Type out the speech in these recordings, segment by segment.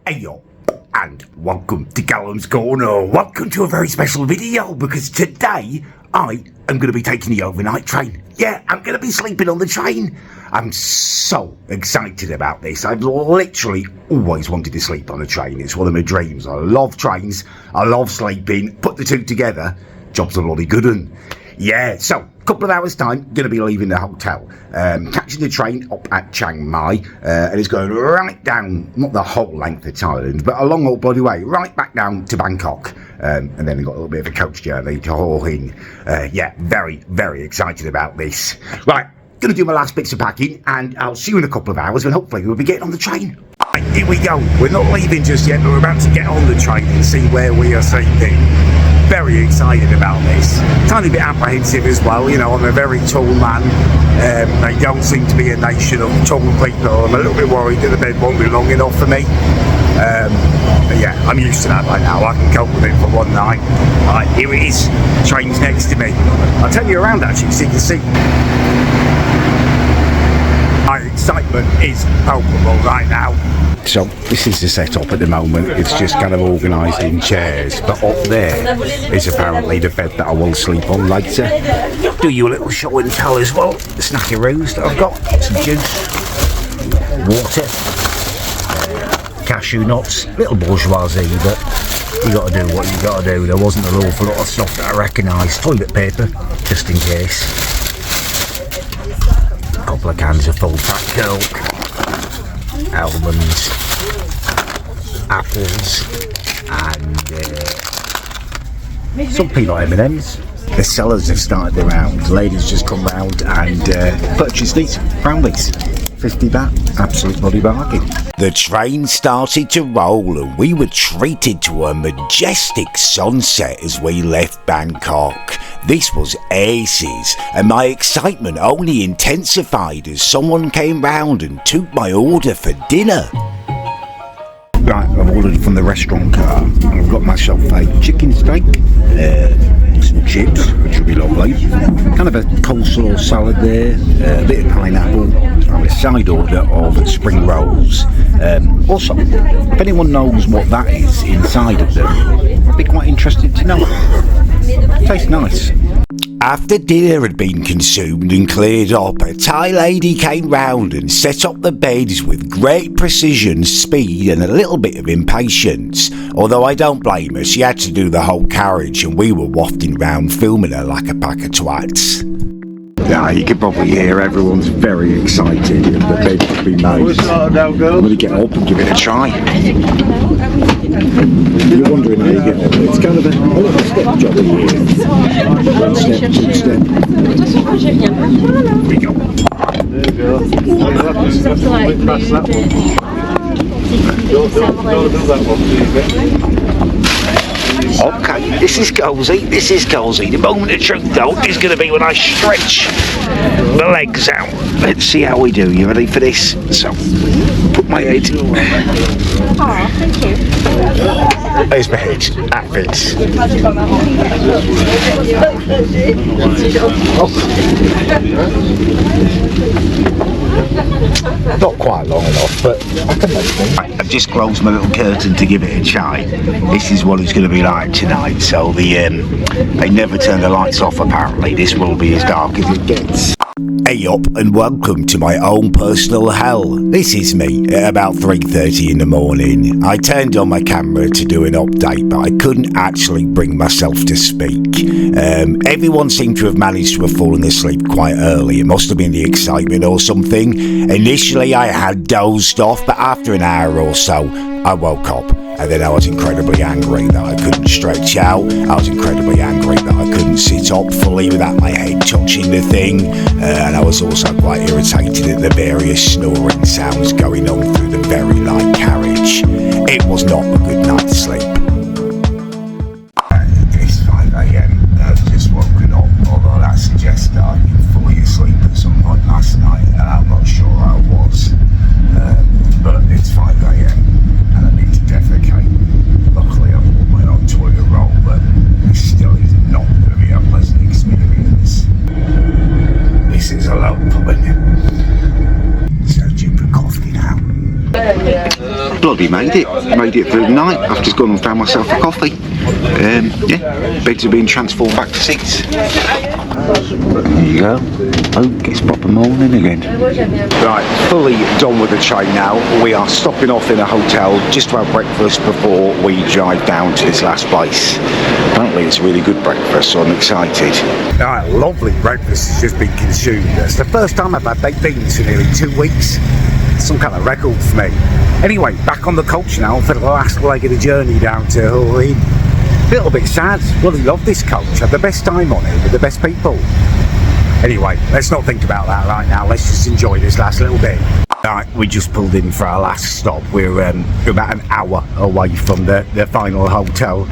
Hey yo, and welcome to Callums Corner. Welcome to a very special video because today I am going to be taking the overnight train. Yeah, I'm going to be sleeping on the train. I'm so excited about this. I've literally always wanted to sleep on a train. It's one of my dreams. I love trains. I love sleeping. Put the two together, job's a bloody good one. Yeah, so a couple of hours time, going to be leaving the hotel, catching the train up at Chiang Mai, and it's going right down, not the whole length of Thailand, but a long old bloody way, right back down to Bangkok, and then we've got a little bit of a coach journey to Hua Hin. Yeah, very, very excited about this. Right, going to do my last bits of packing, and I'll see you in a couple of hours, and hopefully we'll be getting on the train. Right, here we go. We're not leaving just yet, but we're about to get on the train and see where we are sleeping. Very excited about this. Tiny bit apprehensive as well. You know, I'm a very tall man. They don't seem to be a nation of tall people. I'm a little bit worried that the bed won't be long enough for me. But yeah, I'm used to that by now. I can cope with it for one night. Right, here it is. Train's next to me. I'll take you around actually so you can see. My excitement is palpable right now. So this is the setup at the moment. It's just kind of organised in chairs, but up there is apparently the bed that I will sleep on later. Do you a little show and tell as well. The snackaroos that I've got, some juice, water, cashew nuts, little bourgeoisie, but you got to do what you got to do. There wasn't an awful lot of stuff that I recognised. Toilet paper, just in case. A couple of cans of full fat milk. Almonds, apples, and some peanut M&Ms. The sellers have started their round. Ladies just come round and purchased these brownies. 50 baht, absolute bloody bargain. The train started to roll and we were treated to a majestic sunset as we left Bangkok. This was aces, and my excitement only intensified as someone came round and took my order for dinner. Right, I've ordered from the restaurant car. I've got myself a chicken steak, some chips, which will be lovely, kind of a coleslaw salad there, a bit of pineapple, and a side order of spring rolls. Also, if anyone knows what that is inside of them, I'd be quite interested to know. Tastes nice. After dinner had been consumed and cleared up, a Thai lady came round and set up the beds with great precision, speed and a little bit of impatience. Although I don't blame her, she had to do the whole carriage and we were wafting round filming her like a pack of twats. Yeah, you can probably hear everyone's very excited and the bed has been made. I'm going to get up and give it a try. You're wondering how you get up. It's kind of a little step job here. One step, two step. Here we go. There you go. Okay, this is cozy. The moment of truth though is going to be when I stretch the legs out. Let's see how we do. You ready for this? So, put my head. Oh, thank you. There's my head. That fits. Not quite long enough, but I can make it. I've just closed my little curtain to give it a try. This is what it's going to be like tonight. So they never turn the lights off apparently. This will be as dark as it gets. Hey up and welcome to my own personal hell. This is me at about 3:30 in the morning. I turned on my camera to do an update, but I couldn't actually bring myself to speak. Everyone seemed to have managed to have fallen asleep quite early. It must have been the excitement or something. Initially I had dozed off, but after an hour or so I woke up. And then I was incredibly angry that I couldn't stretch out. I was incredibly angry that I couldn't sit up fully without my head touching the thing. And I was also quite irritated at the various snoring sounds going on through the very light carriage. It was not a good night's sleep. It's 5 AM. I've just woken up, although that suggests that I've been fully asleep at some point last night, and I'm not sure I was. But it's 5 AM. And I need to defecate. Luckily I've got my own toilet roll, but it still is not going to be a pleasant experience. This is a low pudding. Searching for coffee now. Bloody mate. made it through the night. I've just gone and found myself a coffee. Yeah, beds are being transformed back to seats. There you go. Oh, it's proper morning again. Right, fully done with the train now. We are stopping off in a hotel just to have breakfast before we drive down to this last place. Apparently it's a really good breakfast, so I'm excited. Alright, lovely breakfast has just been consumed. It's the first time I've had baked beans for nearly 2 weeks. Some kind of record for me. Anyway, back on the coach now for the last leg of the journey down to Hull. A little bit sad. Really love this coach. Had the best time on it with the best people. Anyway, let's not think about that right now. Let's just enjoy this last little bit. Alright, we just pulled in for our last stop. We're about an hour away from the final hotel.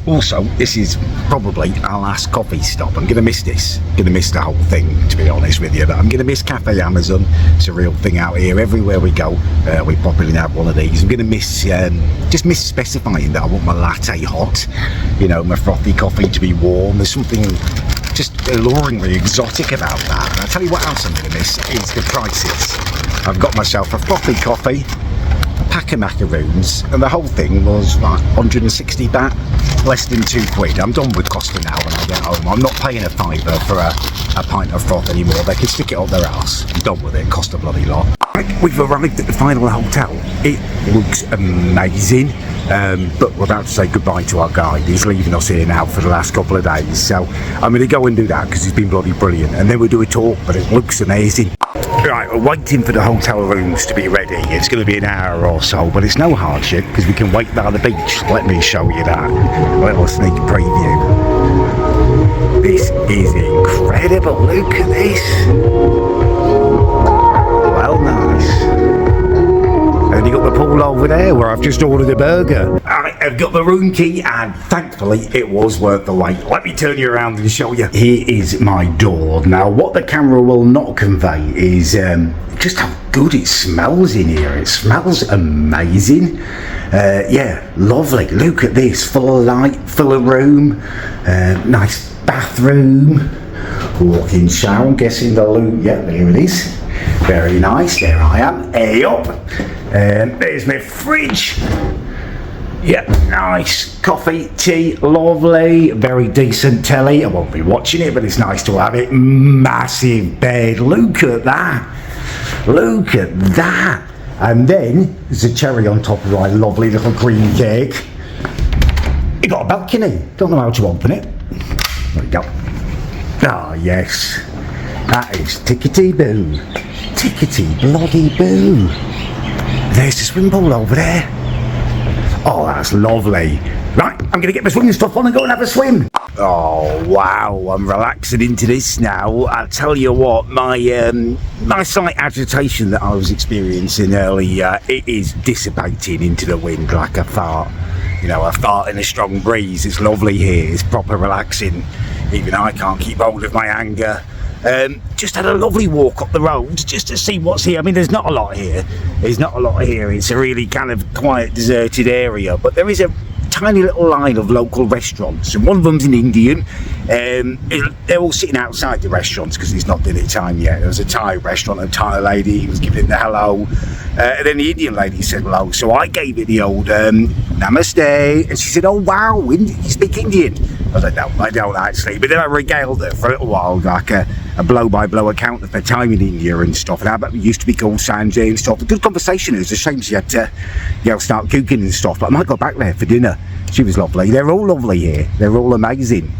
Also, this is probably our last coffee stop. I'm going to miss this. Going to miss the whole thing, to be honest with you. But I'm going to miss Cafe Amazon. It's a real thing out here. Everywhere we go, we pop in and have one of these. I'm going to miss, just miss specifying that I want my latte hot. You know, my frothy coffee to be warm. There's something just alluringly exotic about that. And I'll tell you what else I'm going to miss is the prices. I've got myself a frothy coffee, pack of macaroons, and the whole thing was like 160 baht, less than £2. I'm done with Costa now when I get home. I'm not paying a fiver for a pint of froth anymore. They can stick it up their arse. I'm done with it. Cost a bloody lot. We've arrived at the final hotel. It looks amazing, but we're about to say goodbye to our guide. He's leaving us here now for the last couple of days, so I'm going to go and do that because he's been bloody brilliant, and then we'll do a tour, but it looks amazing. Right, we're waiting for the hotel rooms to be ready. It's going to be an hour or so, but it's no hardship because we can wait by the beach. Let me show you that. A little sneak preview. This is incredible. Look at this. Well, nice. And you got the pool over there where I've just ordered a burger. I've got the room key and thankfully it was worth the wait. Let me turn you around and show you. Here is my door. Now what the camera will not convey is just how good it smells in here. It smells amazing. Yeah, lovely. Look at this. Full of light, full of room. Nice bathroom. Walk-in shower. I'm guessing the loo. Yeah, there it is. Very nice. There I am. Hey up. There's my fridge. Yep, nice coffee, tea, lovely, very decent telly. I won't be watching it, but it's nice to have it. Massive bed, look at that. Look at that. And then there's a cherry on top of my lovely little cream cake. You got a balcony. Don't know how to open it. There we go. Ah, yes. That is tickety-boo. Tickety-bloody-boo. There's the swimming pool over there. Oh, that's lovely. Right, I'm going to get my swimming stuff on and go and have a swim. Oh, wow, I'm relaxing into this now. I'll tell you what, my slight agitation that I was experiencing earlier, it is dissipating into the wind like a fart. You know, a fart in a strong breeze. It's lovely here. It's proper relaxing. Even I can't keep hold of my anger. Just had a lovely walk up the road just to see what's here. I mean, there's not a lot here. It's a really kind of quiet, deserted area, but there is a tiny little line of local restaurants, and one of them's an Indian. They're all sitting outside the restaurants because it's not dinner time yet. There was a Thai restaurant, a Thai lady was giving it the hello, and then the Indian lady said hello, so I gave it the old namaste, and she said, oh wow, you speak Indian? I was like, no, I don't actually, but then I regaled her for a little while, like a blow-by-blow account of the time in India and stuff, and how about we used to be called Sanjay and stuff. A good conversation. It was a shame she had to, start cooking and stuff, but I might go back there for dinner. She was lovely. They're all lovely here. They're all amazing.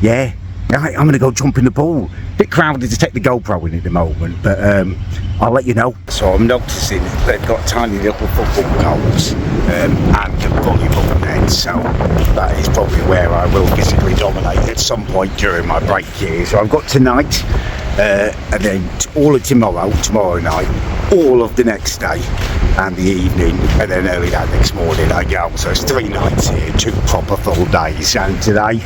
Yeah. Right, I'm going to go jump in the pool. Bit crowded to take the GoPro in at the moment, but I'll let you know. So I'm noticing they've got tiny little football goals and a volleyball net, so that is probably where I will physically dominate at some point during my break here. So I've got tonight, and then all of tomorrow night, all of the next day, and the evening, and then early that next morning I go. So it's 3 nights here, 2 proper full days, and today,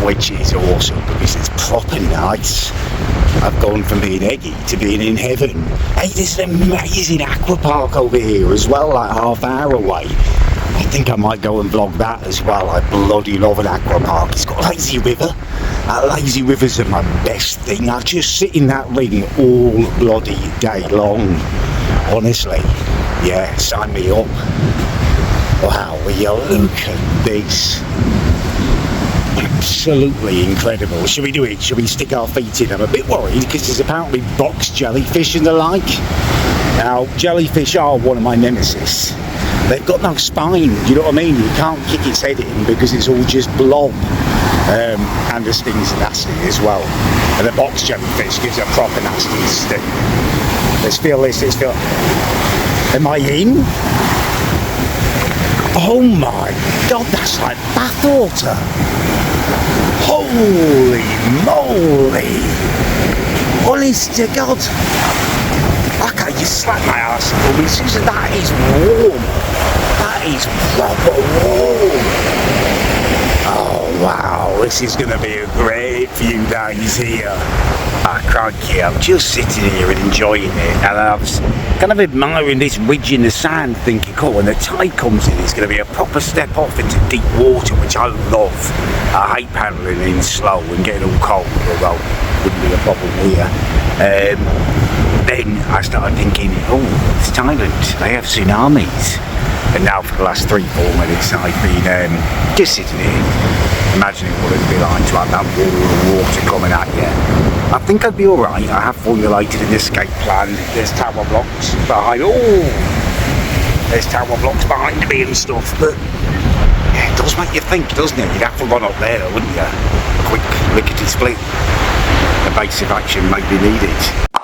which is awesome because it's proper nice. I've gone from being eggy to being in heaven. Hey, there's an amazing aqua park over here as well, like half hour away. I think I might go and vlog that as well. I bloody love an aqua park. It's got a lazy river. Lazy rivers are my best thing. I just sit in that ring all bloody day long. Honestly, yeah, sign me up. Wow, will you look at this? Absolutely incredible. Should we do it? Should we stick our feet in? I'm a bit worried because there's apparently box jellyfish and the like. Now, jellyfish are one of my nemesis. They've got no spine, do you know what I mean? You can't kick its head in because it's all just blob. And the stings are nasty as well. And the box jellyfish gives a proper nasty sting. Let's feel this, let's feel... Am I in? Oh my God, that's like bathwater. Holy moly. Honest to God. I can't just slap my ass for me. Susan, that is warm. That is proper warm. Oh wow, this is going to be a great few days here. Crikey, I'm just sitting here and enjoying it, and I was kind of admiring this ridge in the sand, thinking, cool, when the tide comes in, it's going to be a proper step off into deep water, which I love. I hate paddling in slow and getting all cold, although it wouldn't be a problem here. Then I started thinking, oh, it's Thailand, they have tsunamis. And now for the last 3-4 minutes I've been just sitting here, imagining what it would be like to have that wall of water coming at you. I think I'd be alright. I have formulated an escape plan. There's tower blocks behind, there's tower blocks behind me and stuff, but yeah, it does make you think, doesn't it? You'd have to run up there, wouldn't you? A quick lickety split. A base of action may be needed.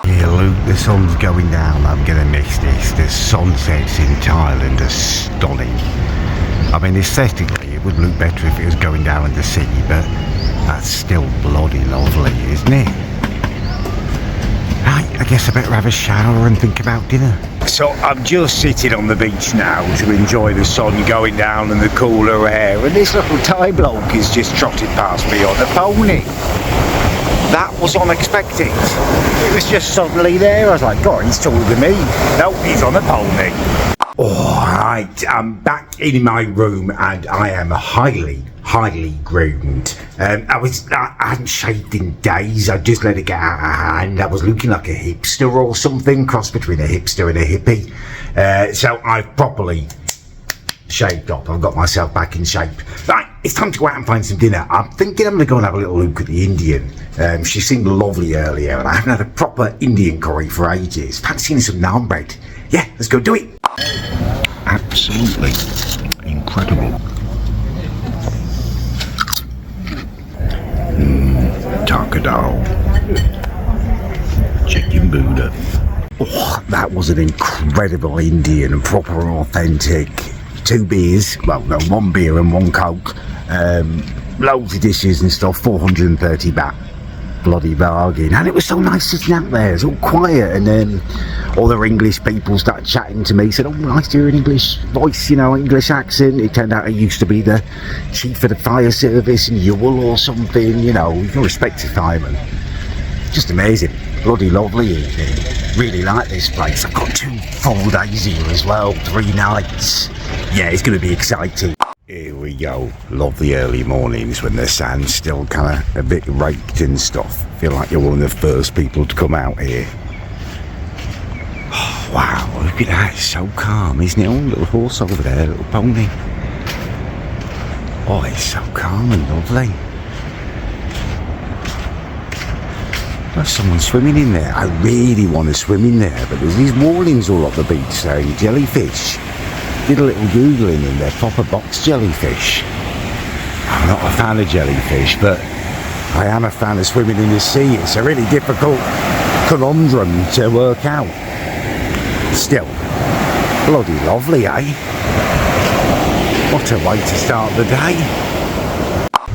Yeah, Luke, the sun's going down. I'm gonna miss this. The sunsets in Thailand are stunning. I mean, aesthetically, it would look better if it was going down in the sea, but that's still bloody lovely, isn't it? Right, I guess I better have a shower and think about dinner. So I'm just sitting on the beach now to enjoy the sun going down and the cooler air, and this little Thai bloke has just trotted past me on a pony. That was unexpected. It was just suddenly there. I was like, God, he's taller than me. No, he's on a pony. Alright, I'm back in my room and I am highly groomed. I hadn't shaved in days. I just let it get out of hand. I was looking like a hipster or something, cross between a hipster and a hippie. So I've properly shaved up. I've got myself back in shape. Right, it's time to go out and find some dinner. I'm thinking I'm going to go and have a little look at the Indian. She seemed lovely earlier and I haven't had a proper Indian curry for ages. Fancying some naan bread. Yeah, let's go do it. Absolutely incredible. Takadal. Chicken Buddha. Oh, that was an incredible Indian and proper authentic. 2 beers, well no, 1 beer and 1 Coke, loads of dishes and stuff, 430 baht. Bloody bargain. And it was so nice sitting out there, it's all quiet, and then other English people started chatting to me, said, oh, nice to hear an English voice, you know, English accent. It turned out I used to be the chief of the fire service in Ewell or something, you know, no respect to firemen. Just amazing, bloody lovely evening. Really like this place. I've got 2 full days here as well, 3 nights. Yeah, it's going to be exciting. Here we go. Love the early mornings when the sand's still kind of a bit raked and stuff. Feel like you're one of the first people to come out here. Oh, wow, look at that. It's so calm, isn't it? Oh, little horse over there, little pony. Oh, it's so calm and lovely. There's someone swimming in there. I really want to swim in there, but there's these warnings all up the beach saying jellyfish. Did a little googling and they're proper box jellyfish. I'm not a fan of jellyfish, but I am a fan of swimming in the sea. It's a really difficult conundrum to work out. Still, bloody lovely, eh? What a way to start the day.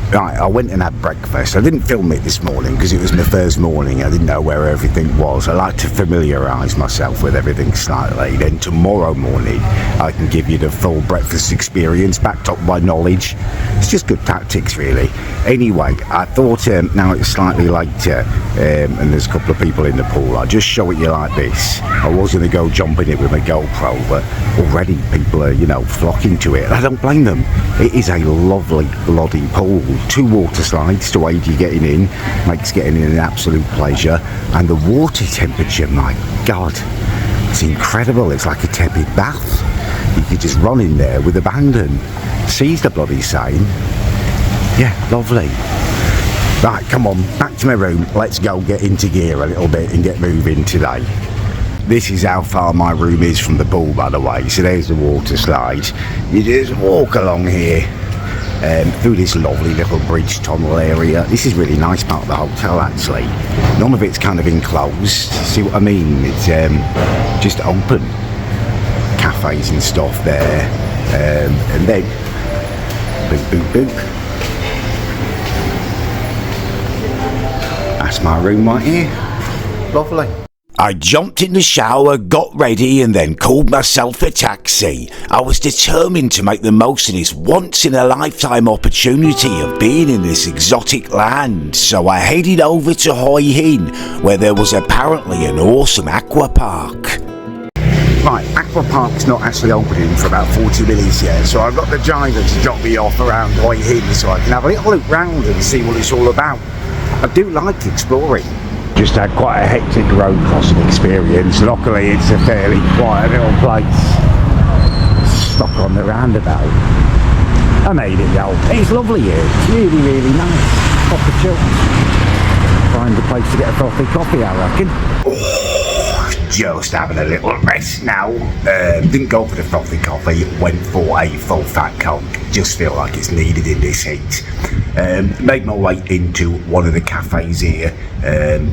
Right, I went and had breakfast. I didn't film it this morning because it was my first morning. I didn't know where everything was. I like to familiarise myself with everything slightly. Then tomorrow morning I can give you the full breakfast experience backed up by knowledge. It's just good tactics, really. Anyway, I thought now it's slightly later and there's a couple of people in the pool. I'll just show it you like this. I was going to go jump in it with my GoPro, but already people are, you know, flocking to it. And I don't blame them. It is a lovely bloody pool. 2 water slides to aid you getting in, makes getting in an absolute pleasure, and the water temperature, my God, It's incredible. It's like a tepid bath. You could just run in there with abandon. Sees the bloody sign. Yeah, lovely. Right, come on, back to my room. Let's go get into gear a little bit and get moving today. This is how far my room is from the pool, by the way. So there's the water slide. You just walk along here through this lovely little bridge tunnel area. This is really nice part of the hotel, actually. None of it's kind of enclosed. See what I mean? It's just open. Cafes and stuff there. And then, boop, boop, boop. That's my room right here. Lovely. I jumped in the shower, got ready, and then called myself a taxi. I was determined to make the most of this once-in-a-lifetime opportunity of being in this exotic land, so I headed over to Hoi Hin, where there was apparently an awesome aqua park. Right, aqua park's not actually opening for about 40 minutes yet, so I've got the driver to drop me off around Hoi Hin so I can have a little look round and see what it's all about. I do like exploring. Just had quite a hectic road crossing experience. Luckily it's a fairly quiet little place. Stuck on the roundabout. I made it though. It's lovely here. It's really, really nice. Proper chill. Find a place to get a frothy coffee, I reckon. Oh, just having a little rest now. Didn't go for the frothy coffee. Went for a full fat Coke. Just feel like it's needed in this heat. Made my way into one of the cafes here.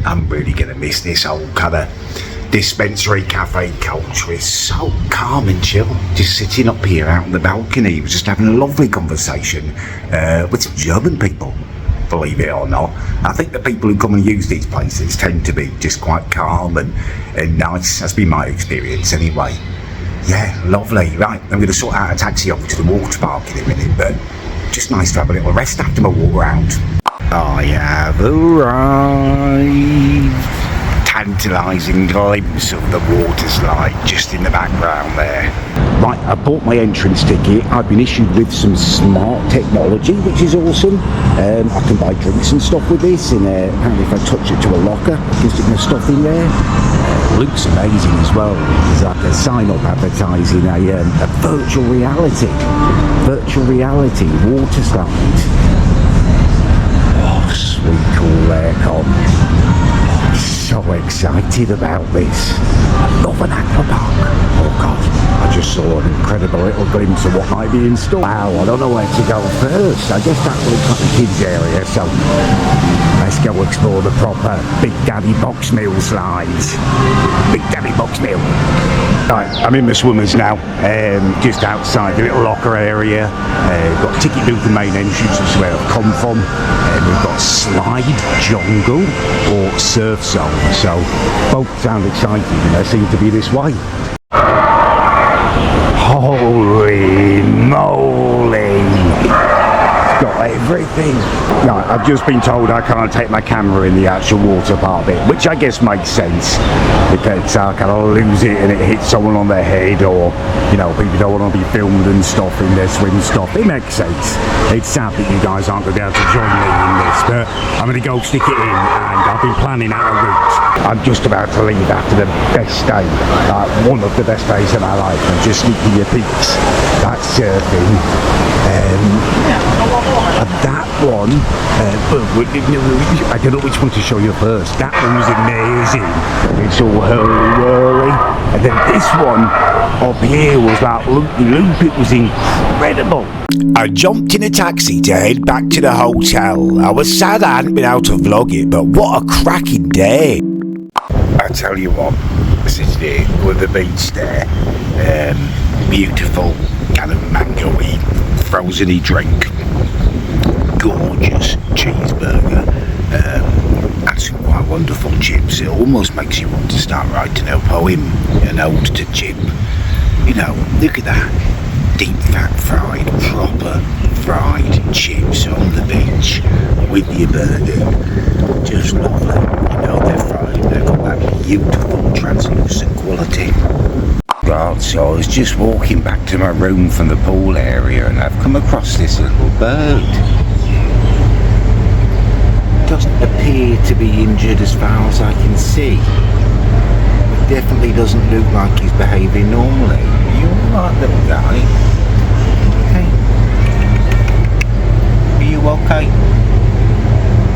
I'm really going to miss this whole kind of dispensary cafe culture. It's so calm and chill. Just sitting up here out on the balcony, was just having a lovely conversation with some German people, believe it or not. I think the people who come and use these places tend to be just quite calm and nice. That's been my experience anyway. Yeah, lovely. Right, I'm going to sort out a taxi over to the water park in a minute, but just nice to have a little rest after my walk around. I have arrived. Tantalising glimpse of the water slide just in the background there. Right, I bought my entrance ticket. I've been issued with some smart technology, which is awesome. I can buy drinks and stuff with this, and apparently if I touch it to a locker, I can stick my stuff in there. Looks amazing as well. There's like a sign-up advertising a virtual reality water slide. Oh, sweet cool aircon. So excited about this. I love an aqua park. Oh god, I just saw an incredible little glimpse of what might be in store. Wow, I don't know where to go first. I guess that looks like a kids area, so let's go explore the proper Big Daddy box meal slides. Big Daddy box meal. Right, I'm in my swimmers now, just outside the little locker area. Got ticket booth and main entrance, which is where I've come from. We've got slide, jungle or surf zone, so both sound exciting and they seem to be this way. Holy moly! It's got everything. Right, I've just been told I can't take my camera in the actual water park bit, which I guess makes sense because I kind of lose it and it hits someone on their head, or you know, people don't want to be filmed and stuff in their swim stuff. It makes sense. It's sad that you guys aren't going to be able to join me in this, but I'm going to go stick it in, and I've been planning out a route. I'm just about to leave after the best day, one of the best days of my life, and just sneaking your peaks. That's surfing. That one, I don't know which one to show you first. That one was amazing. It's all hurry-whirly. And then this one up here was like loop-de-loop. It was incredible. I jumped in a taxi to head back to the hotel. I was sad I hadn't been able to vlog it, but what a cracking day. I tell you what, sitting here with the beach there, beautiful kind of mango-y, frozen-y drink, gorgeous cheeseburger, and some quite wonderful chips. It almost makes you want to start writing a poem, an ode to chip. You know, look at that. Deep fat fried, proper fried chips on the beach with your burger. Just lovely. You know they're fried, they've got that beautiful translucent quality. Right, so I was just walking back to my room from the pool area and I've come across this little bird. Doesn't appear to be injured as far as I can see. definitely doesn't look like he's behaving normally. Are you alright, little guy? Hey. Are you okay?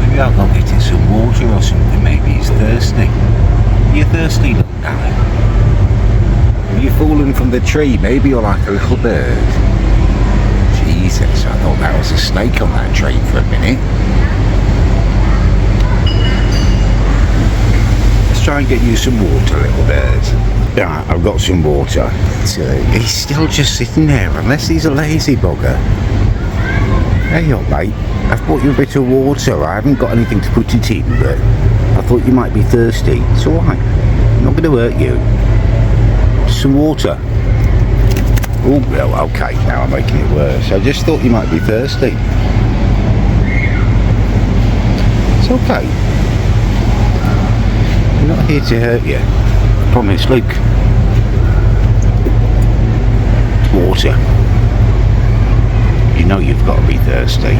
Maybe I'll go get him some water or something. Maybe he's thirsty. Are you thirsty, little guy? Have you fallen from the tree? Maybe you're like a little bird. Jesus, I thought that was a snake on that tree for a minute. Let's try and get you some water, little bird. Yeah, I've got some water. He's still just sitting there, unless he's a lazy bugger. Hey up, mate. I've brought you a bit of water. I haven't got anything to put it in, but I thought you might be thirsty. It's alright. I'm not going to hurt you. Some water. Oh, well, okay, now I'm making it worse. I just thought you might be thirsty. It's okay. I'm not here to hurt you. I promise, look. Water. You know you've got to be thirsty.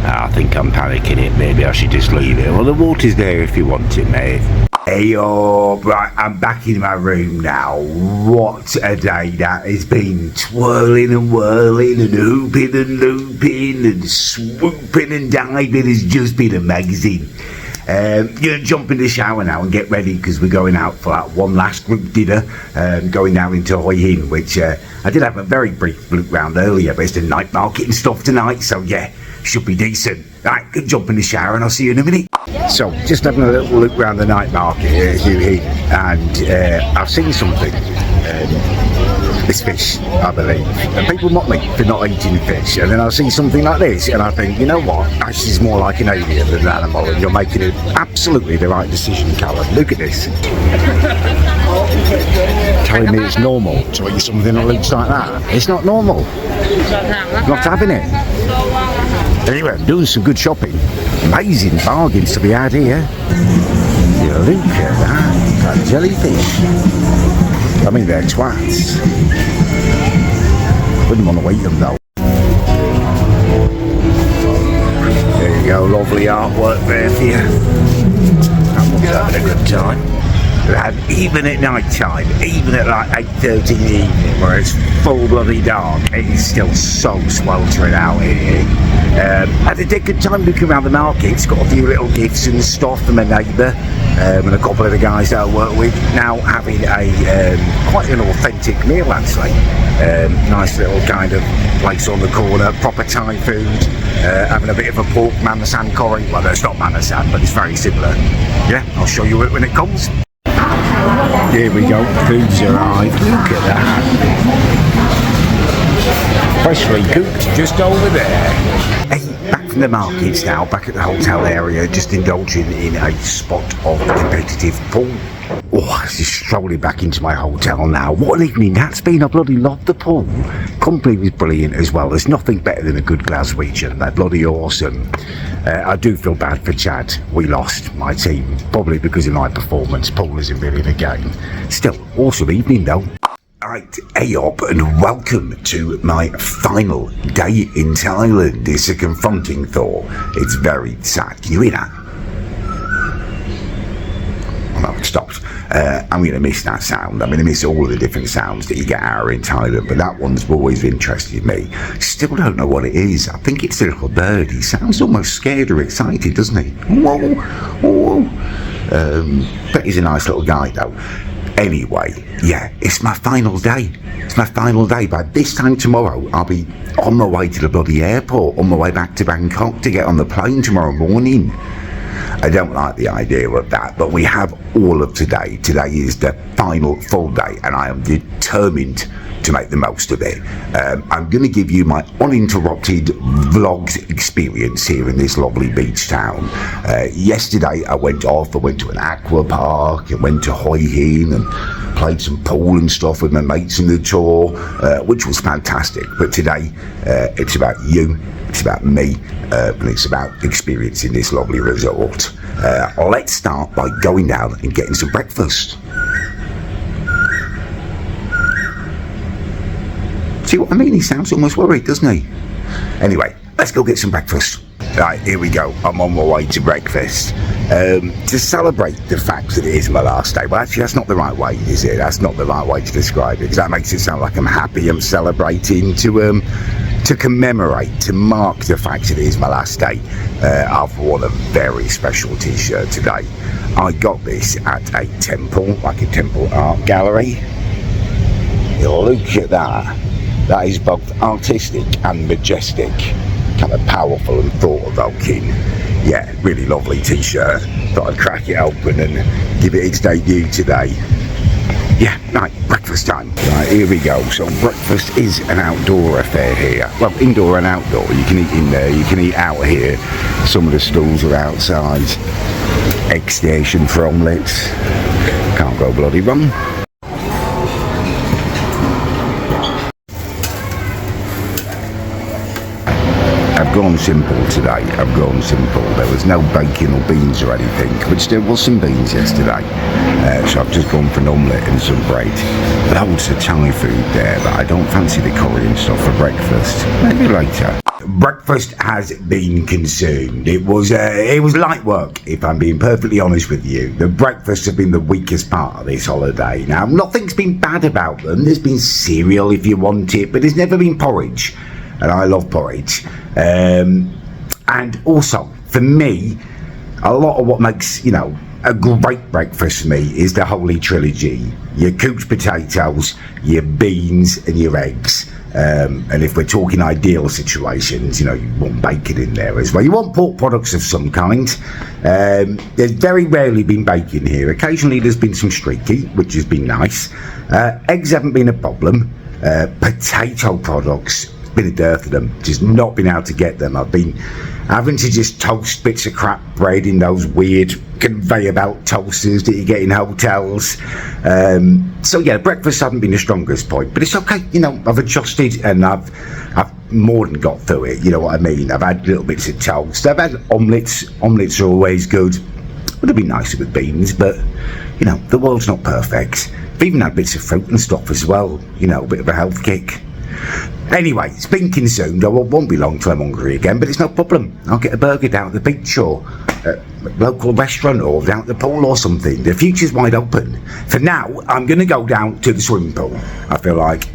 I think I'm panicking it. Maybe I should just leave it. Well, the water's there if you want it, mate. Hey, right, I'm back in my room now. What a day that has been. Twirling and whirling and hooping and looping and swooping and diving has just been amazing. Gonna jump in the shower now and get ready because we're going out for that one last group dinner, going down into Hoi Hin, which I did have a very brief look round earlier, but it's the night market and stuff tonight, so yeah, should be decent. Right, gonna jump in the shower and I'll see you in a minute. So, just having a little look round the night market here at Hoi Hin, and I've seen something. This fish, I believe. And people mock me for not eating fish, and then I see something like this, and I think, you know what? This is more like an alien than an animal, and you're making absolutely the right decision, Callum. Look at this. Telling me it's normal to eat something that looks like that. It's not normal. Not having it. Anyway, I'm doing some good shopping. Amazing bargains to be had here. Yeah, look at that. That jellyfish. I mean, they're twats. Wouldn't want to eat them though. There you go, lovely artwork there for you. That one's having a good time. And even at night time, even at like 8:30 in the evening, where it's full bloody dark, it is still so sweltering out here. I had a good time looking around the market. It's got a few little gifts and stuff from a neighbour, and a couple of the guys that I work with. Now having a quite an authentic meal actually. Nice little kind of place on the corner, proper Thai food. Having a bit of a pork manasan curry. Well, it's not manasan, but it's very similar. Yeah, I'll show you it when it comes. Here we go, food's arrived. Look at that. Freshly cooked, just over there. Hey, back from the markets now, back at the hotel area, just indulging in a spot of competitive pool. Oh, just strolling back into my hotel now. What an evening that's been. I bloody loved the pool. Company was brilliant as well. There's nothing better than a good Glaswegian. They're bloody awesome. I do feel bad for Chad. We lost my team, probably because of my performance. Paul isn't really the game. Still, awesome evening though. Alright, hey up and welcome to my final day in Thailand. It's a confronting thought. It's very sad. Can you hear that? Oh no, it stopped. I'm going to miss that sound. I'm going to miss all of the different sounds that you get out in Thailand, but that one's always interested me. Still don't know what it is. I think it's a little bird. He sounds almost scared or excited, doesn't he? Whoa, whoa. But he's a nice little guy though. Anyway, yeah, it's my final day. It's my final day. By this time tomorrow, I'll be on my way to the bloody airport, on my way back to Bangkok to get on the plane tomorrow morning. I don't like the idea of that, but we have all of today. Today is the final full day, and I am determined to make the most of it. I'm going to give you my uninterrupted vlogs experience here in this lovely beach town. Yesterday I went to an aqua park and went to Hoi Hin and played some pool and stuff with my mates in the tour, which was fantastic. But today it's about you, it's about me, and it's about experiencing this lovely resort. Let's start by going down and getting some breakfast. See what I mean? He sounds almost worried, doesn't he? Anyway, let's go get some breakfast. Right, here we go. I'm on my way to breakfast. To celebrate the fact that it is my last day. Well, actually, that's not the right way, is it? That's not the right way to describe it, because that makes it sound like I'm happy, I'm celebrating. To commemorate, to mark the fact that it is my last day, I've worn a very special t-shirt today. I got this at a temple, like a temple art gallery. Look at that. That is both artistic and majestic. Kind of powerful and thought-evoking. Yeah, really lovely t-shirt. Thought I'd crack it open and give it its debut today. Yeah, right, breakfast time. Right, here we go. So breakfast is an outdoor affair here. Well, indoor and outdoor. You can eat in there, you can eat out here. Some of the stalls are outside. Egg station for omelettes. Can't go bloody wrong. I've gone simple today. I've gone simple. There was no bacon or beans or anything, but there was some beans yesterday. So I've just gone for an omelette and some bread. Loads of Thai food there, but I don't fancy the curry and stuff for breakfast. Maybe later. Breakfast has been consumed. It was light work, if I'm being perfectly honest with you. The breakfasts have been the weakest part of this holiday. Now, nothing's been bad about them. There's been cereal if you want it, but there's never been porridge. And I love porridge. And also, for me, a lot of what makes, a great breakfast for me is the holy trilogy. Your cooked potatoes, your beans and your eggs. And if we're talking ideal situations, you want bacon in there as well. You want pork products of some kind. There's very rarely been bacon here. Occasionally there's been some streaky, which has been nice. Eggs haven't been a problem. Potato products, been a dearth of them, just not been able to get them. I've been having to just toast bits of crap bread in those weird conveyor belt toasters that you get in hotels. So yeah, breakfast haven't been the strongest point, but it's okay. I've adjusted and I've more than got through it. You know what I mean? I've had little bits of toast. I've had omelettes. Omelettes are always good. Would have been nicer with beans, but the world's not perfect. I've even had bits of fruit and stuff as well. A bit of a health kick. Anyway, it's been consumed. I won't be long till I'm hungry again, but it's no problem. I'll get a burger down at the beach or a local restaurant or down at the pool or something. The future's wide open. For now, I'm going to go down to the swimming pool. I feel like,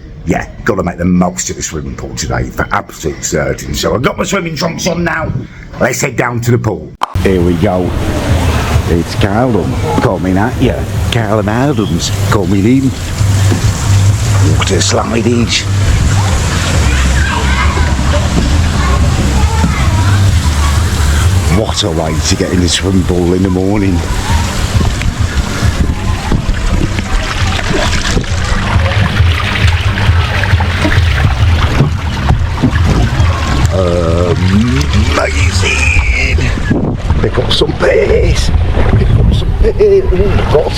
got to make the most of the swimming pool today for absolute certain. So I've got my swimming trunks on now. Let's head down to the pool. Here we go. It's Callum. Call me that, Callum Adams. Call me him. Water slidage. What a way to get in the swimming pool in the morning. Amazing. Pick up some pace. Pick up some pace. What?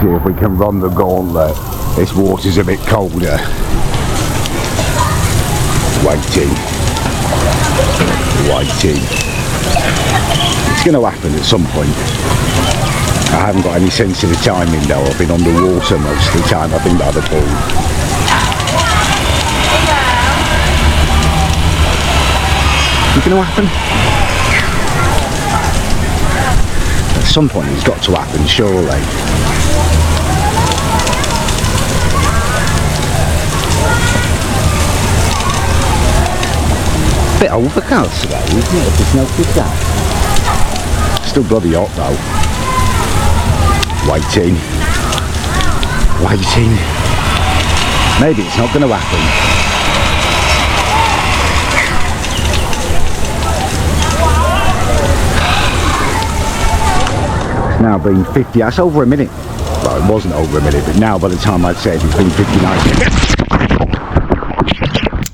See if we can run the gauntlet. This water's a bit colder. Waiting. It's going to happen at some point. I haven't got any sense of the timing though. I've been underwater most of the time I've been by the pool. It's going to happen. At some point it's got to happen, surely. Bit overcast today, isn't it? If it's noticed that. Still bloody hot though. Waiting. Maybe it's not going to happen. It's now been 50, that's over a minute. Well, it wasn't over a minute, but now by the time I'd said it's been 59 minutes.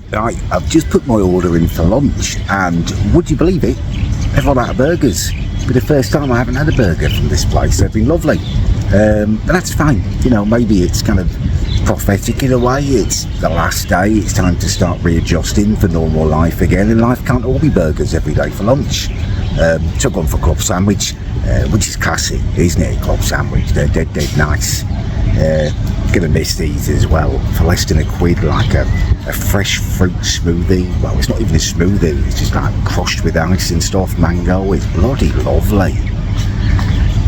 Right, I've just put my order in for lunch and would you believe it, I've run out of burgers. It's been the first time I haven't had a burger from this place. They've been lovely. But that's fine, maybe it's kind of prophetic in a way. It's the last day, it's time to start readjusting for normal life again, and life can't all be burgers every day for lunch. So I've gone for club sandwich, which is classic, isn't it? Club sandwich, they're dead nice. Gonna miss these as well. For less than £1, like a fresh fruit smoothie. Well, it's not even a smoothie, it's just like crushed with ice and stuff, mango. It's bloody lovely.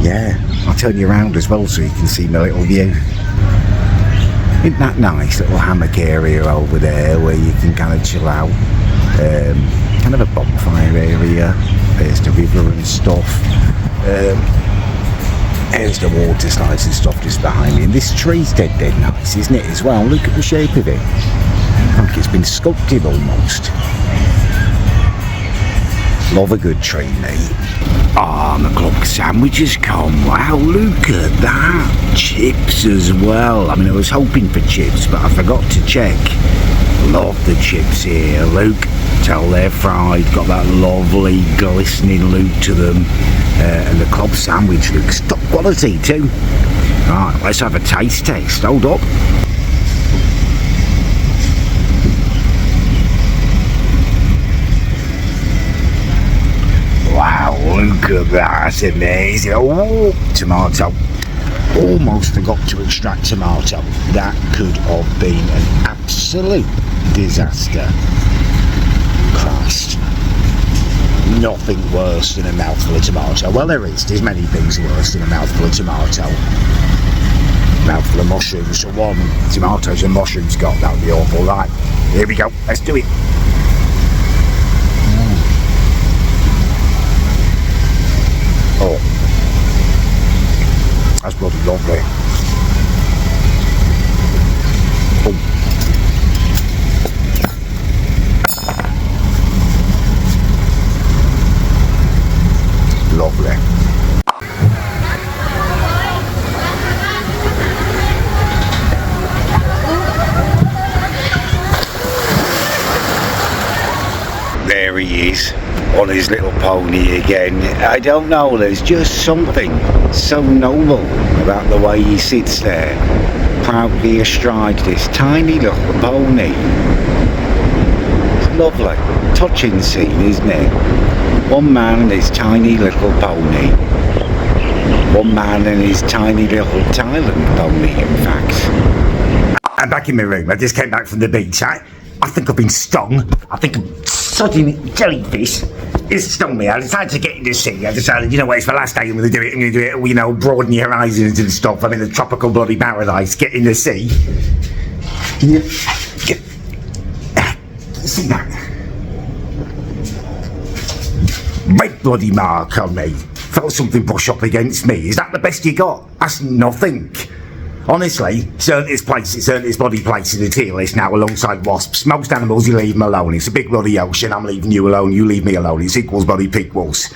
Yeah, I'll turn you around as well so you can see my little view. Isn't that nice little hammock area over there where you can kind of chill out? Kind of a bonfire area. There's the river and stuff. There's the water slides and stuff just behind me. And this tree's dead nice, isn't it, as well? Look at the shape of it. Like it's been sculpted almost. Love a good tree, mate. Ah, the club sandwich has come. Wow, look at that. Chips as well. I mean, I was hoping for chips, but I forgot to check. Love the chips here. Look, tell they're fried. Got that lovely glistening look to them. And the club sandwich looks top quality too. Right, let's have a taste test. Hold up. Wow, look at that, that's amazing. Oh, tomato. Almost forgot to extract tomato. That could have been an absolute disaster. Christ. Nothing worse than a mouthful of tomato. Well, there's many things worse than a mouthful of tomato. Mouthful of mushrooms. So one, tomatoes and mushrooms got, that would be awful. Right, here we go, let's do it. Oh, that's bloody lovely. Oh. Lovely. There he is. On his little pony again. I don't know, there's just something so noble about the way he sits there, proudly astride this tiny little pony. It's lovely, touching scene, isn't it? One man and his tiny little pony. One man and his tiny little Thailand pony, in fact. I'm back in my room. I just came back from the beach. I think I've been stung. I think I'm sodding jellyfish. It's stung me. I decided to get in the sea. I decided, you know what, it's my last day. I'm going to do it. I'm going to do it, you know, broaden your horizons and stuff. I'm in a tropical bloody paradise. Get in the sea. See that? Red bloody mark on me. Felt something brush up against me. Is that the best you got? That's nothing. Honestly, it's earned its place. It's earned its bloody place in the tier list now alongside wasps. Most animals, you leave them alone. It's a big bloody ocean. I'm leaving you alone. You leave me alone. It's equals bloody equals.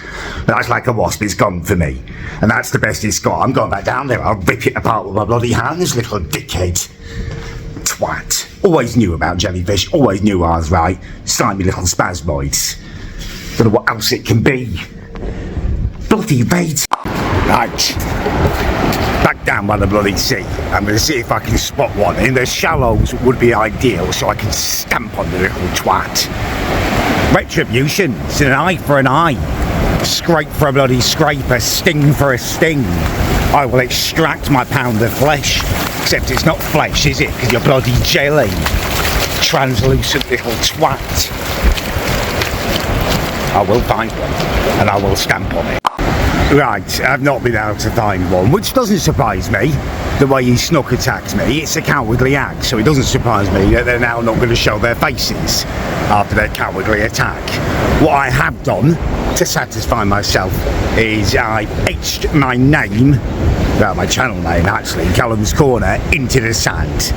That's like a wasp. It's gone for me. And that's the best it's got. I'm going back down there. I'll rip it apart with my bloody hands, little dickhead. Twat. Always knew about jellyfish. Always knew I was right. Slimy little spasmoids. Don't know what else it can be. Bloody bait. Right. Back down by the bloody sea. I'm going to see if I can spot one. In the shallows would be ideal so I can stamp on the little twat. Retribution. It's an eye for an eye. A scrape for a bloody scrape. A sting for a sting. I will extract my pound of flesh. Except it's not flesh, is it? Because you're bloody jelly. Translucent little twat. I will find one. And I will stamp on it. Right, I've not been able to find one, which doesn't surprise me. The way he snuck attacked me, it's a cowardly act, so it doesn't surprise me that they're now not going to show their faces after their cowardly attack. What I have done to satisfy myself is I etched my name, well, my channel name actually, Callums Corner, into the sand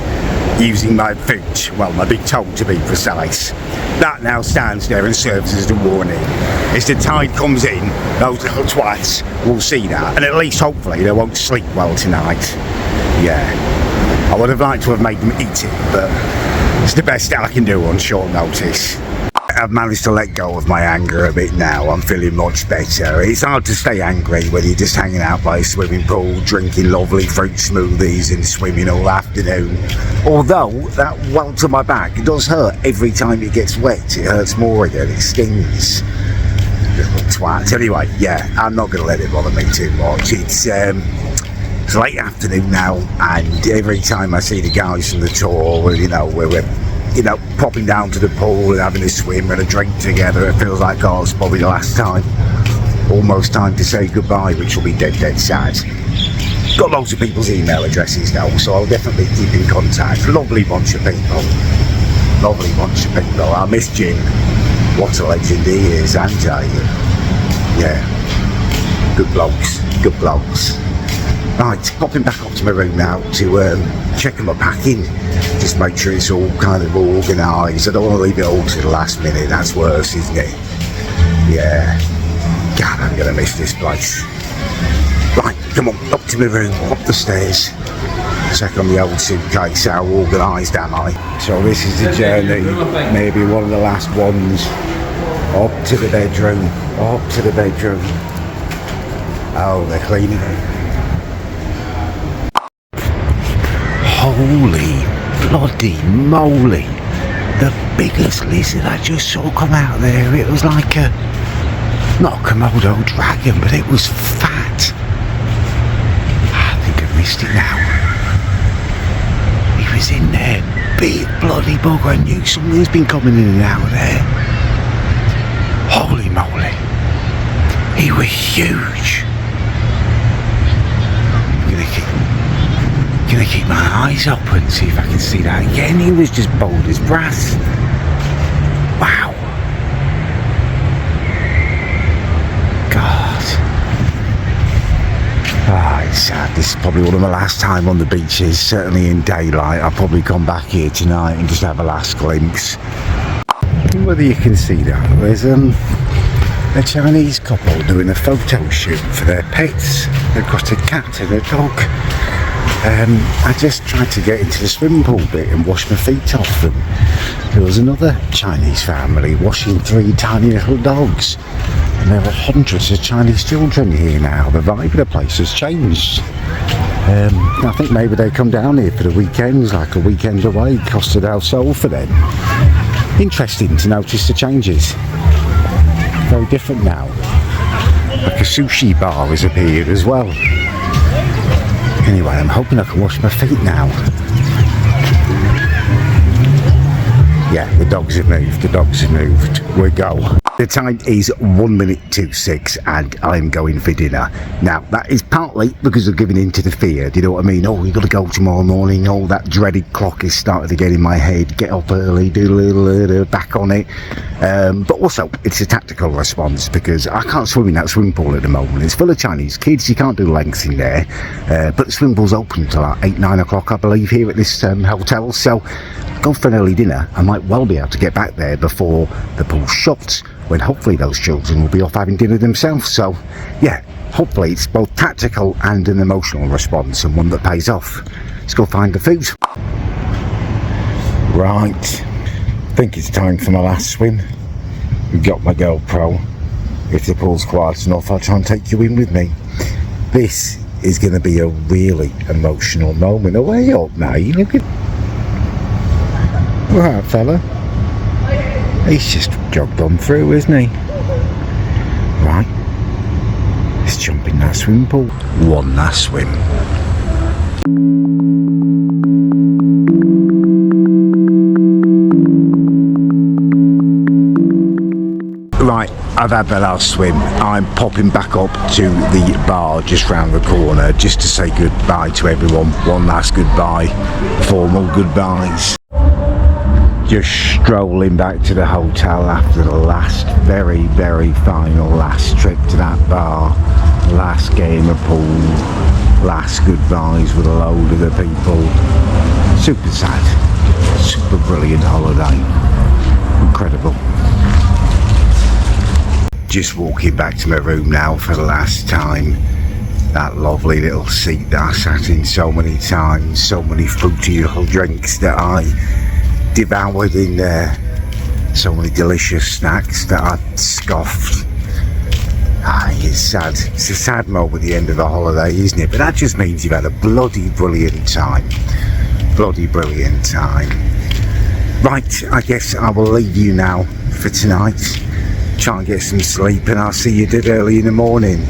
using my boot, well, my big toe to be precise. That now stands there and serves as the warning. As the tide comes in, those little twats will see that, and at least hopefully they won't sleep well tonight. Yeah, I would have liked to have made them eat it, but it's the best that I can do on short notice. I've managed to let go of my anger a bit now. I'm feeling much better. It's hard to stay angry when you're just hanging out by a swimming pool, drinking lovely fruit smoothies and swimming all afternoon. Although that welt on my back, it does hurt every time it gets wet. It hurts more again. It stings. Little twat. Anyway, yeah, I'm not going to let it bother me too much. It's late afternoon now, and every time I see the guys from the tour, we're popping down to the pool and having a swim and a drink together, it feels like, oh, it's probably the last time. Almost time to say goodbye, which will be dead sad. Got loads of people's email addresses now, so I'll definitely keep in contact. Lovely bunch of people. Lovely bunch of people. I miss Jim. What a legend he is, and yeah. Good blokes. Good blokes. Right, popping back up to my room now to check on my packing. Just make sure it's all kind of organised. I don't want to leave it all to the last minute. That's worse, isn't it? Yeah. God, I'm going to miss this place. Right, come on, up to my room, up the stairs. Check on the old suitcase, how organised am I? So this is the journey, maybe one of the last ones. Up to the bedroom, up to the bedroom. Oh, they're cleaning it. Holy bloody moly. The biggest lizard I just saw come out there. It was like a, not a Komodo dragon, but it was fat. I think I've missed it now. He was in there. Big bloody bugger. I knew something's been coming in and out of there. Holy moly. He was huge. I'm gonna keep my eyes open, see if I can see that again. He was just bold as brass. Wow. God. It's sad. This is probably one of my last time on the beaches, certainly in daylight. I'll probably come back here tonight and just have a last glimpse. Whether you can see that, there's a Chinese couple doing a photo shoot for their pets. They've got a cat and a dog. I just tried to get into the swimming pool bit and wash my feet off them. There was another Chinese family washing 3 tiny little dogs. And there are hundreds of Chinese children here now. The vibe of the place has changed. I think maybe they come down here for the weekends, like a weekend away, Costa del Sol for them. Interesting to notice the changes. Very different now. Like a sushi bar has appeared as well. Anyway, I'm hoping I can wash my feet now. Yeah, the dogs have moved. The dogs have moved. We go. The time is 1 minute to 6 and I'm going for dinner. Now, that is partly because of giving in to the fear. Do you know what I mean? Oh, you got to go tomorrow morning. Oh, that dreaded clock is starting to get in my head. Get up early, do a little back on it. But also, it's a tactical response because I can't swim in that swimming pool at the moment. It's full of Chinese kids. You can't do lengths in there. But the swimming pool's open until like 8, 9 o'clock, I believe, here at this hotel. So, go for an early dinner. I might well be able to get back there before the pool shuts, when hopefully those children will be off having dinner themselves. So, yeah, hopefully it's both tactical and an emotional response, and one that pays off. Let's go find the food. Right, I think it's time for my last swim. We've got my GoPro. If the pool's quiet enough, I'll try and take you in with me. This is going to be a really emotional moment. Away up, mate. Look at... All right, fella. He's just jogged on through, isn't he? Right. Let's jump in that swimming pool. One last swim. Right, I've had my last swim. I'm popping back up to the bar just round the corner just to say goodbye to everyone. One last goodbye. Formal goodbyes. Just strolling back to the hotel after the last, very, very final last trip to that bar. Last game of pool. Last goodbyes with a load of the people. Super sad. Super brilliant holiday. Incredible. Just walking back to my room now for the last time. That lovely little seat that I sat in so many times. So many fruity little drinks that I devoured in there. So many delicious snacks that I scoffed. It's sad. It's a sad moment at the end of the holiday, isn't it? But that just means you've had a bloody brilliant time. Bloody brilliant time. Right, I guess I will leave you now for tonight. Try and get some sleep, and I'll see you dead early in the morning.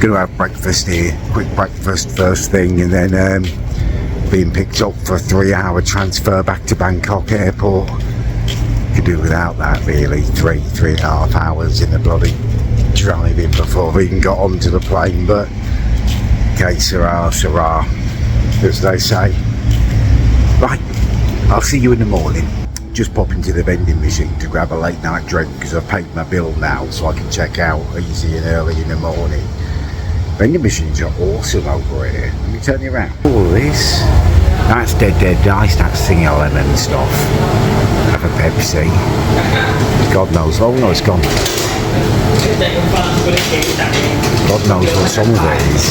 Gonna have breakfast here, quick breakfast first thing, and then being picked up for a 3-hour transfer back to Bangkok airport. Could do without that really. 3.5 hours in the bloody driving before we even got onto the plane, but okay, Sarah, as they say. Right, I'll see you in the morning. Just pop into the vending machine to grab a late night drink because I've paid my bill now, so I can check out easy and early in the morning. Vending machines are awesome over here. Let me turn you around. All this, that's dead ice, that's single lemon stuff. Have a Pepsi. God knows, oh no, it's gone. God knows what some of it is.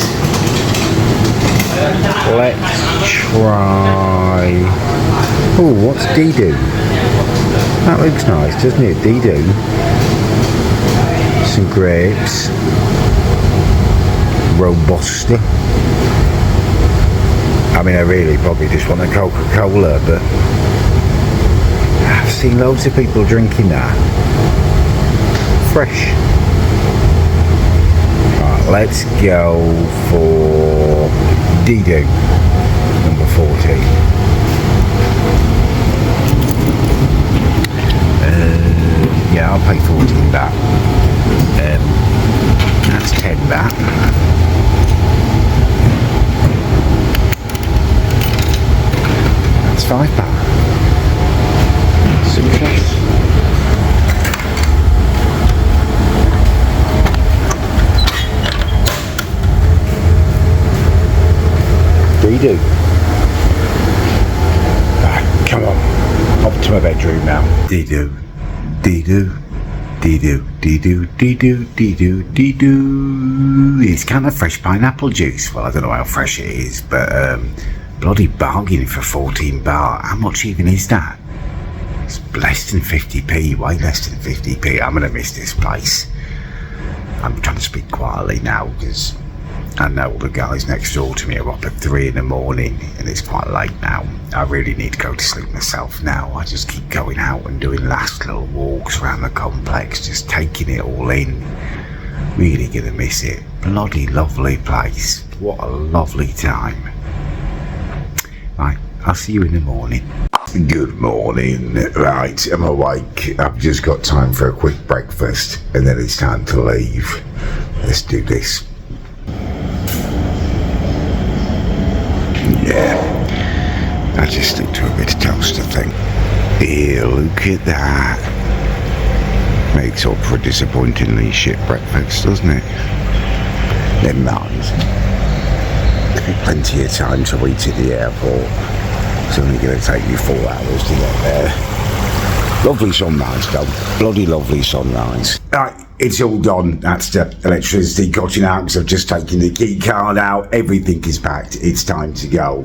Let's try. Oh, what's Dee-Doo? That looks nice, doesn't it? Dee-Doo. Some grapes. Robusta. I mean, I really probably just want a Coca-Cola, but I've seen loads of people drinking that. Fresh. Right, let's go for Dee-Doo, number 14. Yeah, I'll pay 14 baht. That's 10 baht. That's 5 baht. Success. Dee-Doo. Right, come on. Up to my bedroom now. Dee-Doo. Dee-Doo. Dee-Doo. Dee-Doo. Dee-Doo. Dee-Doo. Dee-Doo. It's kind of fresh pineapple juice. Well, I don't know how fresh it is, but bloody bargain for 14 baht. How much even is that? It's less than 50p, way less than 50p. I'm gonna miss this place. I'm trying to speak quietly now because I know the guys next door to me are up at 3 in the morning and it's quite late now. I really need to go to sleep myself now. I just keep going out and doing last little walks around the complex, just taking it all in. Really gonna miss it. Bloody lovely place. What a lovely time. Right, I'll see you in the morning. Good morning. Right, I'm awake. I've just got time for a quick breakfast and then it's time to leave. Let's do this. Yeah, I just stick to a bit of toast, I think. Here, look at that. Makes up for a disappointingly shit breakfast, doesn't it? Never mind. Plenty of time to eat at the airport. It's only going to take you 4 hours to get there. Lovely sunrise though. Bloody lovely sunrise. Right, it's all done. That's the electricity cutting out because I've just taken the key card out. Everything is packed. It's time to go.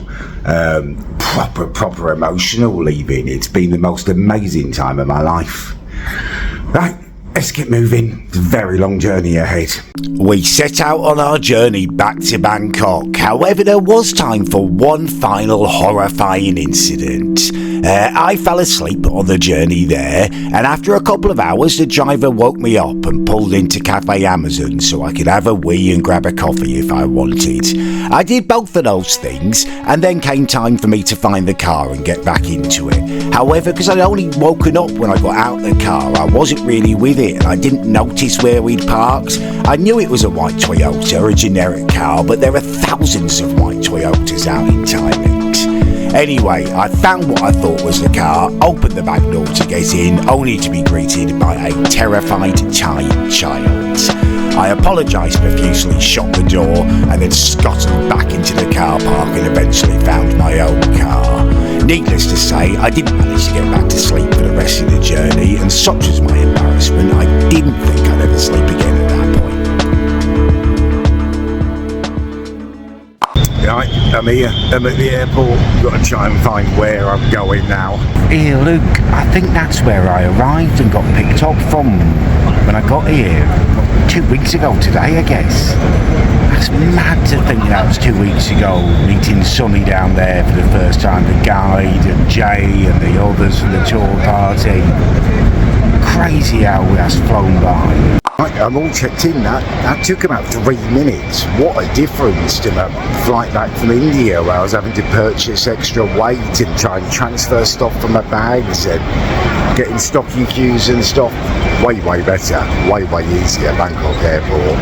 Proper emotional leaving. It's been the most amazing time of my life. Right, let's get moving. It's a very long journey ahead. We set out on our journey back to Bangkok. However, there was time for one final horrifying incident. I fell asleep on the journey there, and after a couple of hours the driver woke me up and pulled into Cafe Amazon so I could have a wee and grab a coffee if I wanted. I did both of those things, and then came time for me to find the car and get back into it. However, because I'd only woken up when I got out the car, I wasn't really with it and I didn't notice where we'd parked. I knew it was a white Toyota, a generic car, but there are thousands of white Toyotas out in Thailand. Anyway, I found what I thought was the car, opened the back door to get in, only to be greeted by a terrified Thai child. I apologised profusely, shut the door, and then scuttled back into the car park and eventually found my own car. Needless to say, I didn't manage to get back to sleep for the rest of the journey, and such was my embarrassment, I didn't think I'd ever sleep again at that point. Right, I'm here. I'm at the airport. Got to try and find where I'm going now. Here, look. I think that's where I arrived and got picked up from when I got here 2 weeks ago today, I guess. That's mad to think that was 2 weeks ago, meeting Sonny down there for the first time, the guide and Jay and the others from the tour party. Crazy how that's flown by. Right, I'm all checked in. That took about 3 minutes. What a difference to my flight back from India, where I was having to purchase extra weight and try and transfer stuff from my bags and getting stocking queues and stuff. Way better, way easier. Bangkok airport.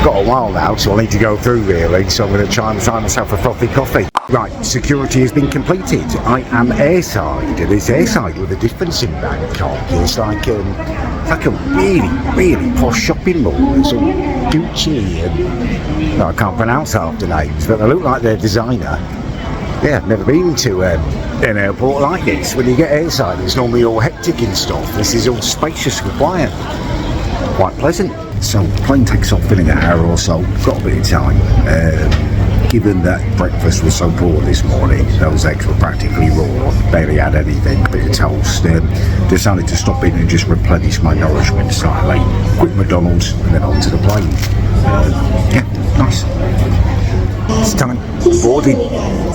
Got a while now, so I need to go through really, so I'm going to try and find myself a frothy coffee. Right, security has been completed. I am airside. There's airside with a difference in Bangkok. It's like a really posh shopping mall. It's all Gucci and I can't pronounce half the names, but they look like they're designer. Yeah, I've never been to an airport like this. When you get airside, it's normally all hectic and stuff. This is all spacious and quiet. Quite pleasant. So plane takes off in an hour or so. Got a bit of time. Given that breakfast was so poor this morning, those eggs were practically raw, barely had anything, bit of toast. Decided to stop in and just replenish my nourishment slightly. Quick McDonald's and then onto the plane. Yeah, nice. It's time. Boarding.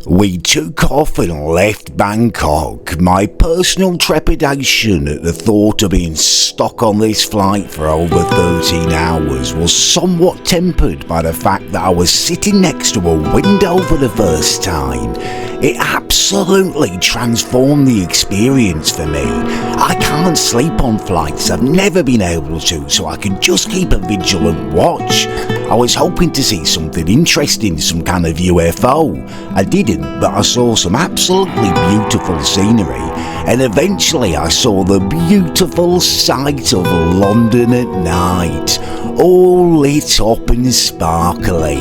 We took off and left Bangkok. My personal trepidation at the thought of being stuck on this flight for over 13 hours was somewhat tempered by the fact that I was sitting next to a window for the first time. It absolutely transformed the experience for me. I can't sleep on flights, I've never been able to, so I can just keep a vigilant watch. I was hoping to see something interesting, some kind of UFO. I didn't, but I saw some absolutely beautiful scenery, and eventually I saw the beautiful sight of London at night, all lit up and sparkly.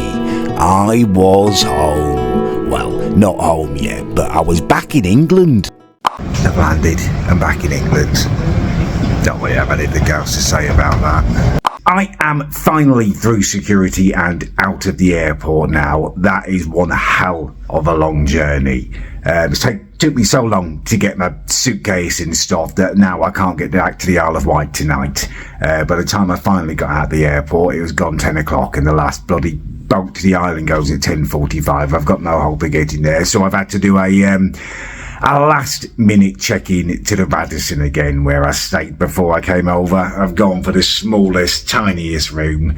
I was home. Well, not home yet, but I was back in England. I've landed. I'm back in England. Don't really have anything else to say about that. I am finally through security and out of the airport now. That is one hell of a long journey. It took me so long to get my suitcase and stuff that now I can't get back to the Isle of Wight tonight. By the time I finally got out of the airport, it was gone 10 o'clock and the last bloody boat to the island goes at 10:45. I've got no hope of getting there, so I've had to do a last minute check-in to the Radisson again, where I stayed before I came over. I've gone for the smallest, tiniest room,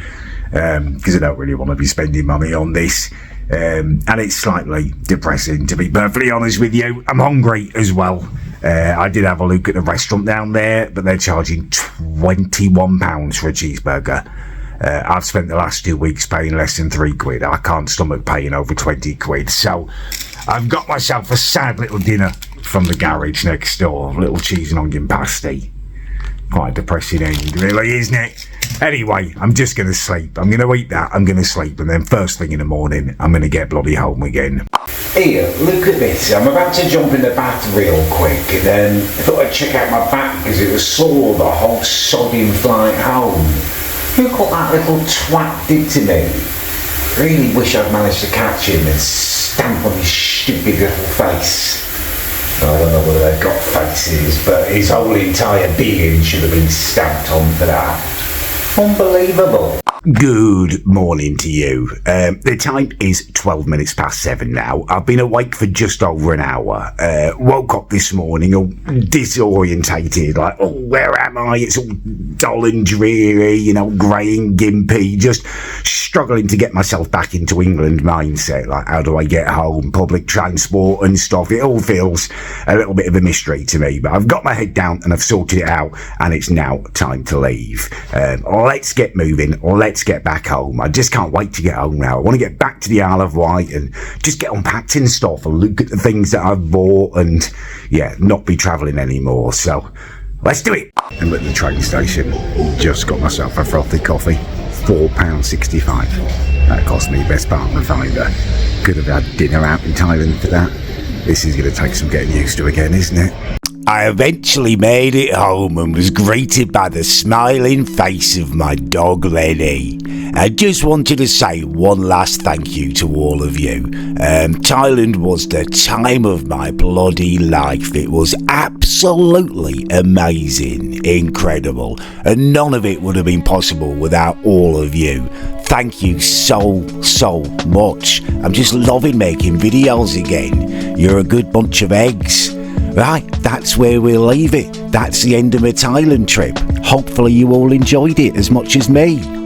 because I don't really want to be spending money on this. And it's slightly depressing, to be perfectly honest with you. I'm hungry as well. I did have a look at the restaurant down there, but they're charging £21 for a cheeseburger. I've spent the last 2 weeks paying less than £3. I can't stomach paying over 20 quid. So I've got myself a sad little dinner from the garage next door. A little cheese and onion pasty. Quite a depressing end, really, isn't it? Anyway, I'm just going to sleep. I'm going to eat that, I'm going to sleep, and then first thing in the morning, I'm going to get bloody home again. Here, look at this. I'm about to jump in the bath real quick, and then I thought I'd check out my back because it was sore the whole sodding flight home. Look what that little twat did to me. Really wish I'd managed to catch him and stamp on his stupid little face. I don't know whether they've got faces, but his whole entire being should have been stamped on for that. Unbelievable. Good morning to you. The time is 12 minutes past 7 now. I've been awake for just over an hour. Woke up this morning all disorientated, like, oh, where am I? It's all dull and dreary, you know, grey and gimpy, just struggling to get myself back into England mindset. Like, how do I get home? Public transport and stuff. It all feels a little bit of a mystery to me, but I've got my head down and I've sorted it out, and it's now time to leave. Let's get moving. Let's get back home. I just can't wait to get home now. I want to get back to the Isle of Wight and just get unpacked and stuff and look at the things that I've bought and, yeah, not be travelling anymore. So, let's do it. I'm at the train station. Just got myself a frothy coffee. £4.65. That cost me best part of a fiver. Could have had dinner out in Thailand for that. This is going to take some getting used to again, isn't it? I eventually made it home and was greeted by the smiling face of my dog Lenny. I just wanted to say one last thank you to all of you. Thailand was the time of my bloody life. It was absolutely amazing, incredible, and none of it would have been possible without all of you. Thank you so much. I'm just loving making videos again. You're a good bunch of eggs. Right, that's where we'll leave it. That's the end of my Thailand trip. Hopefully you all enjoyed it as much as me.